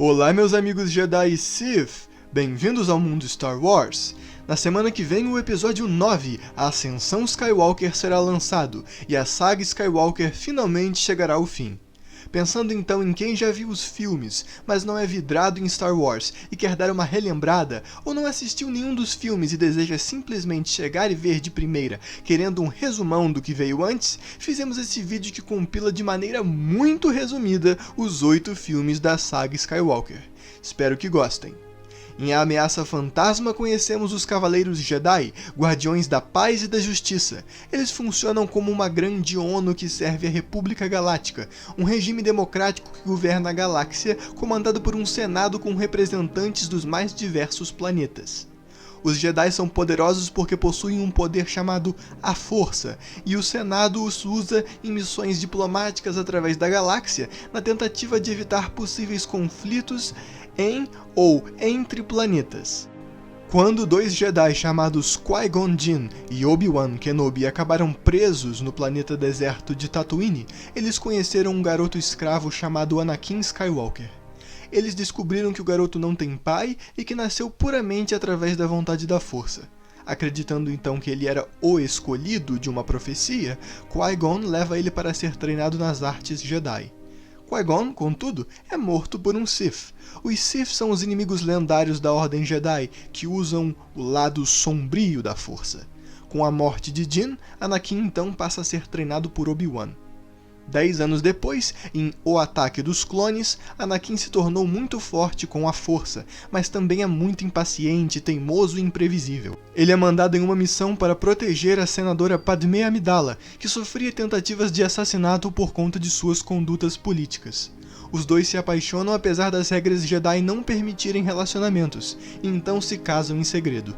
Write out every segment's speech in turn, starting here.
Olá, meus amigos Jedi e Sith! Bem-vindos ao mundo Star Wars! Na semana que vem, o episódio 9, a Ascensão Skywalker, será lançado, e a saga Skywalker finalmente chegará ao fim. Pensando então em quem já viu os filmes, mas não é vidrado em Star Wars e quer dar uma relembrada, ou não assistiu nenhum dos filmes e deseja simplesmente chegar e ver de primeira, querendo um resumão do que veio antes, fizemos esse vídeo que compila de maneira muito resumida os 8 filmes da saga Skywalker. Espero que gostem. Em A Ameaça Fantasma conhecemos os Cavaleiros Jedi, Guardiões da Paz e da Justiça. Eles funcionam como uma grande ONU que serve à República Galáctica, um regime democrático que governa a galáxia, comandado por um Senado com representantes dos mais diversos planetas. Os Jedi são poderosos porque possuem um poder chamado a Força, e o Senado os usa em missões diplomáticas através da galáxia, na tentativa de evitar possíveis conflitos em ou entre planetas. Quando 2 Jedi chamados Qui-Gon Jinn e Obi-Wan Kenobi acabaram presos no planeta deserto de Tatooine, eles conheceram um garoto escravo chamado Anakin Skywalker. Eles descobriram que o garoto não tem pai e que nasceu puramente através da vontade da Força. Acreditando então que ele era o escolhido de uma profecia, Qui-Gon leva ele para ser treinado nas artes Jedi. Qui-Gon, contudo, é morto por um Sith. Os Sith são os inimigos lendários da Ordem Jedi, que usam o lado sombrio da Força. Com a morte de Jinn, Anakin então passa a ser treinado por Obi-Wan. 10 anos depois, em O Ataque dos Clones, Anakin se tornou muito forte com a Força, mas também é muito impaciente, teimoso e imprevisível. Ele é mandado em uma missão para proteger a senadora Padmé Amidala, que sofria tentativas de assassinato por conta de suas condutas políticas. Os dois se apaixonam apesar das regras Jedi não permitirem relacionamentos, e então se casam em segredo.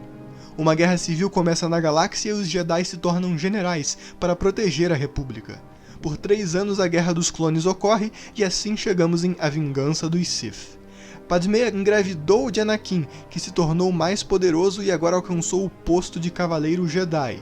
Uma guerra civil começa na galáxia e os Jedi se tornam generais para proteger a República. Por 3 anos a Guerra dos Clones ocorre e assim chegamos em A Vingança dos Sith. Padmé engravidou de Anakin, que se tornou mais poderoso e agora alcançou o posto de Cavaleiro Jedi.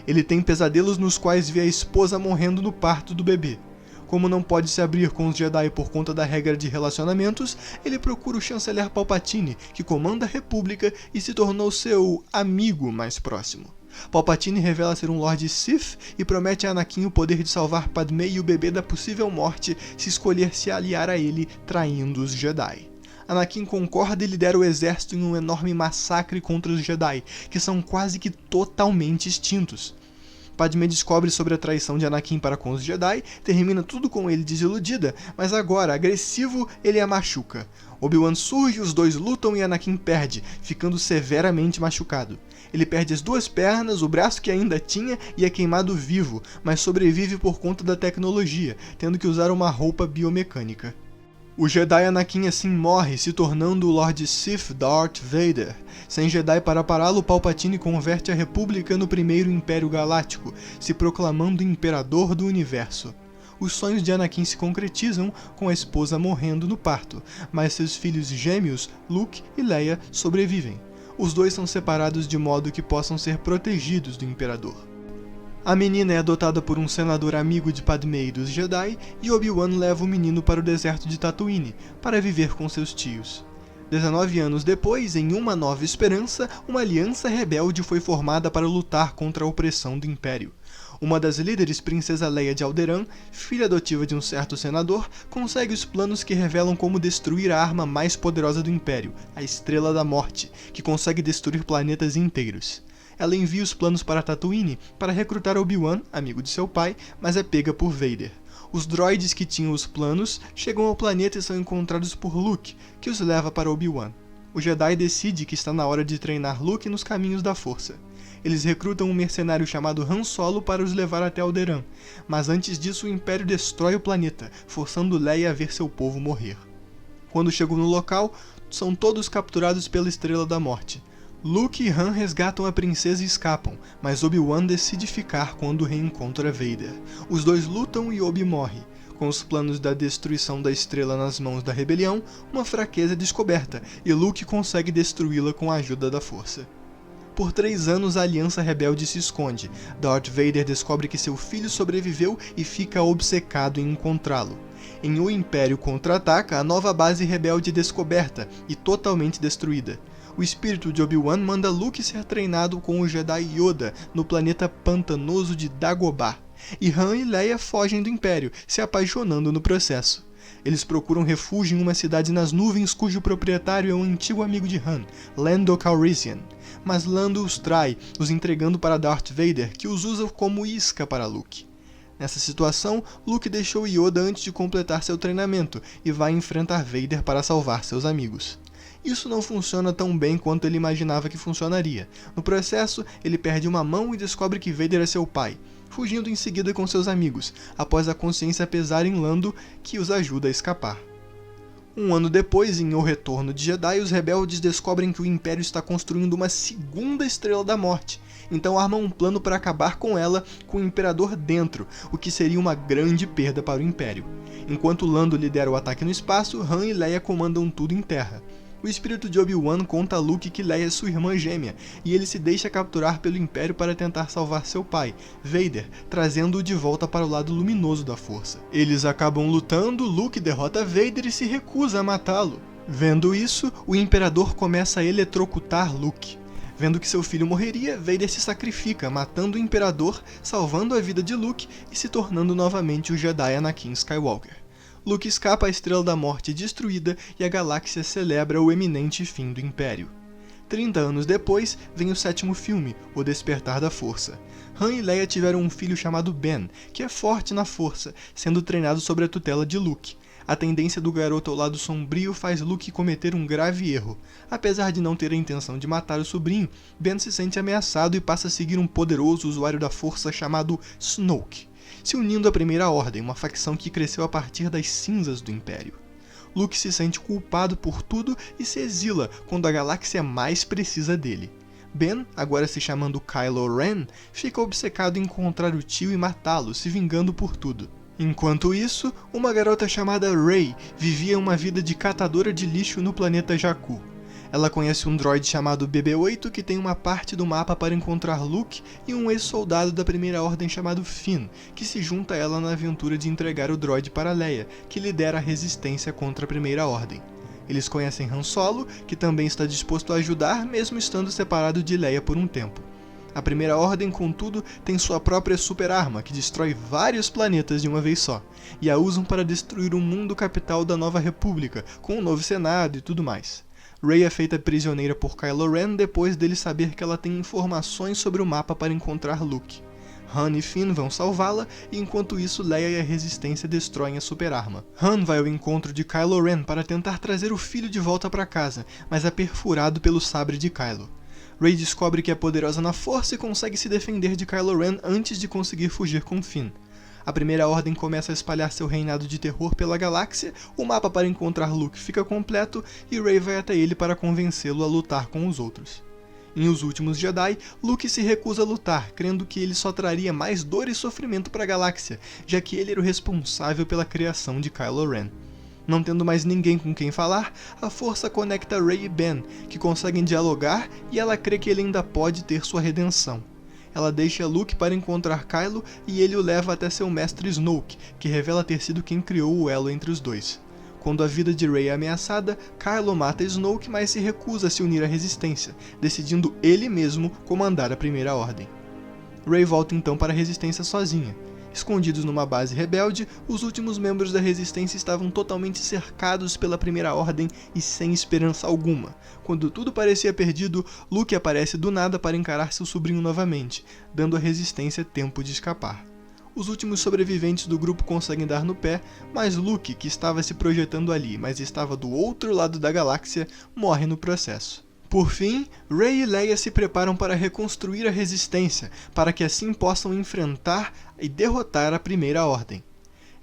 Ele tem pesadelos nos quais vê a esposa morrendo no parto do bebê. Como não pode se abrir com os Jedi por conta da regra de relacionamentos, ele procura o chanceler Palpatine, que comanda a República e se tornou seu amigo mais próximo. Palpatine revela ser um Lord Sith e promete a Anakin o poder de salvar Padmé e o bebê da possível morte se escolher se aliar a ele, traindo os Jedi. Anakin concorda e lidera o exército em um enorme massacre contra os Jedi, que são quase que totalmente extintos. Padmé descobre sobre a traição de Anakin para com os Jedi, termina tudo com ele desiludida, mas agora, agressivo, ele a machuca. Obi-Wan surge, os dois lutam e Anakin perde, ficando severamente machucado. Ele perde as 2 pernas, o braço que ainda tinha e é queimado vivo, mas sobrevive por conta da tecnologia, tendo que usar uma roupa biomecânica. O Jedi Anakin assim morre, se tornando o Lord Sith Darth Vader. Sem Jedi para pará-lo, Palpatine converte a República no primeiro Império Galáctico, se proclamando Imperador do Universo. Os sonhos de Anakin se concretizam com a esposa morrendo no parto, mas seus filhos gêmeos, Luke e Leia, sobrevivem. Os dois são separados de modo que possam ser protegidos do Imperador. A menina é adotada por um senador amigo de Padmé e dos Jedi, e Obi-Wan leva o menino para o deserto de Tatooine, para viver com seus tios. 19 anos depois, em Uma Nova Esperança, uma aliança rebelde foi formada para lutar contra a opressão do Império. Uma das líderes, Princesa Leia de Alderaan, filha adotiva de um certo senador, consegue os planos que revelam como destruir a arma mais poderosa do Império, a Estrela da Morte, que consegue destruir planetas inteiros. Ela envia os planos para Tatooine para recrutar Obi-Wan, amigo de seu pai, mas é pega por Vader. Os droides que tinham os planos chegam ao planeta e são encontrados por Luke, que os leva para Obi-Wan. O Jedi decide que está na hora de treinar Luke nos caminhos da Força. Eles recrutam um mercenário chamado Han Solo para os levar até Alderaan, mas antes disso o Império destrói o planeta, forçando Leia a ver seu povo morrer. Quando chegam no local, são todos capturados pela Estrela da Morte. Luke e Han resgatam a princesa e escapam, mas Obi-Wan decide ficar quando reencontra Vader. Os dois lutam e Obi morre. Com os planos da destruição da estrela nas mãos da rebelião, uma fraqueza é descoberta, e Luke consegue destruí-la com a ajuda da Força. Por 3 anos a Aliança Rebelde se esconde. Darth Vader descobre que seu filho sobreviveu e fica obcecado em encontrá-lo. Em O Império Contra-Ataca, a nova base rebelde é descoberta e totalmente destruída. O espírito de Obi-Wan manda Luke ser treinado com o Jedi Yoda no planeta pantanoso de Dagobah, e Han e Leia fogem do Império, se apaixonando no processo. Eles procuram refúgio em uma cidade nas nuvens cujo proprietário é um antigo amigo de Han, Lando Calrissian. Mas Lando os trai, os entregando para Darth Vader, que os usa como isca para Luke. Nessa situação, Luke deixou Yoda antes de completar seu treinamento e vai enfrentar Vader para salvar seus amigos. Isso não funciona tão bem quanto ele imaginava que funcionaria. No processo, ele perde uma mão e descobre que Vader é seu pai, fugindo em seguida com seus amigos, após a consciência pesar em Lando, que os ajuda a escapar. Um ano depois, em O Retorno de Jedi, os rebeldes descobrem que o Império está construindo uma segunda Estrela da Morte, então armam um plano para acabar com ela com o Imperador dentro, o que seria uma grande perda para o Império. Enquanto Lando lidera o ataque no espaço, Han e Leia comandam tudo em terra. O espírito de Obi-Wan conta a Luke que Leia é sua irmã gêmea, e ele se deixa capturar pelo Império para tentar salvar seu pai, Vader, trazendo-o de volta para o lado luminoso da Força. Eles acabam lutando, Luke derrota Vader e se recusa a matá-lo. Vendo isso, o Imperador começa a eletrocutar Luke. Vendo que seu filho morreria, Vader se sacrifica, matando o Imperador, salvando a vida de Luke e se tornando novamente o Jedi Anakin Skywalker. Luke escapa à Estrela da Morte destruída e a galáxia celebra o eminente fim do Império. 30 anos depois, vem o sétimo filme, O Despertar da Força. Han e Leia tiveram um filho chamado Ben, que é forte na força, sendo treinado sob a tutela de Luke. A tendência do garoto ao lado sombrio faz Luke cometer um grave erro. Apesar de não ter a intenção de matar o sobrinho, Ben se sente ameaçado e passa a seguir um poderoso usuário da força chamado Snoke, se unindo à Primeira Ordem, uma facção que cresceu a partir das cinzas do Império. Luke se sente culpado por tudo e se exila quando a galáxia mais precisa dele. Ben, agora se chamando Kylo Ren, fica obcecado em encontrar o tio e matá-lo, se vingando por tudo. Enquanto isso, uma garota chamada Rey vivia uma vida de catadora de lixo no planeta Jakku. Ela conhece um droide chamado BB-8 que tem uma parte do mapa para encontrar Luke e um ex-soldado da Primeira Ordem chamado Finn, que se junta a ela na aventura de entregar o droide para Leia, que lidera a resistência contra a Primeira Ordem. Eles conhecem Han Solo, que também está disposto a ajudar, mesmo estando separado de Leia por um tempo. A Primeira Ordem, contudo, tem sua própria super-arma, que destrói vários planetas de uma vez só, e a usam para destruir o mundo capital da Nova República, com um novo Senado e tudo mais. Rey é feita prisioneira por Kylo Ren depois dele saber que ela tem informações sobre o mapa para encontrar Luke. Han e Finn vão salvá-la, e enquanto isso Leia e a Resistência destroem a super-arma. Han vai ao encontro de Kylo Ren para tentar trazer o filho de volta para casa, mas é perfurado pelo sabre de Kylo. Rey descobre que é poderosa na força e consegue se defender de Kylo Ren antes de conseguir fugir com Finn. A Primeira Ordem começa a espalhar seu reinado de terror pela galáxia, o mapa para encontrar Luke fica completo e Rey vai até ele para convencê-lo a lutar com os outros. Em Os Últimos Jedi, Luke se recusa a lutar, crendo que ele só traria mais dor e sofrimento para a galáxia, já que ele era o responsável pela criação de Kylo Ren. Não tendo mais ninguém com quem falar, a força conecta Rey e Ben, que conseguem dialogar e ela crê que ele ainda pode ter sua redenção. Ela deixa Luke para encontrar Kylo e ele o leva até seu mestre Snoke, que revela ter sido quem criou o elo entre os dois. Quando a vida de Rey é ameaçada, Kylo mata Snoke, mas se recusa a se unir à Resistência, decidindo ele mesmo comandar a Primeira Ordem. Rey volta então para a Resistência sozinha. Escondidos numa base rebelde, os últimos membros da Resistência estavam totalmente cercados pela Primeira Ordem e sem esperança alguma. Quando tudo parecia perdido, Luke aparece do nada para encarar seu sobrinho novamente, dando à Resistência tempo de escapar. Os últimos sobreviventes do grupo conseguem dar no pé, mas Luke, que estava se projetando ali, mas estava do outro lado da galáxia, morre no processo. Por fim, Rey e Leia se preparam para reconstruir a Resistência, para que assim possam enfrentar e derrotar a Primeira Ordem.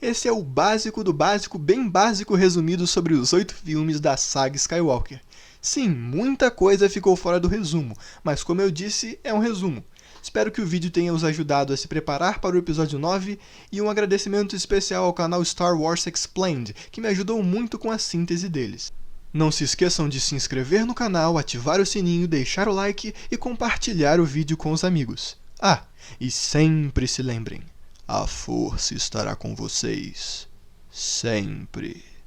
Esse é o básico do básico, bem básico resumido sobre os 8 filmes da saga Skywalker. Sim, muita coisa ficou fora do resumo, mas como eu disse, é um resumo. Espero que o vídeo tenha os ajudado a se preparar para o episódio 9, e um agradecimento especial ao canal Star Wars Explained, que me ajudou muito com a síntese deles. Não se esqueçam de se inscrever no canal, ativar o sininho, deixar o like e compartilhar o vídeo com os amigos. Ah, e sempre se lembrem, a Força estará com vocês. sempre.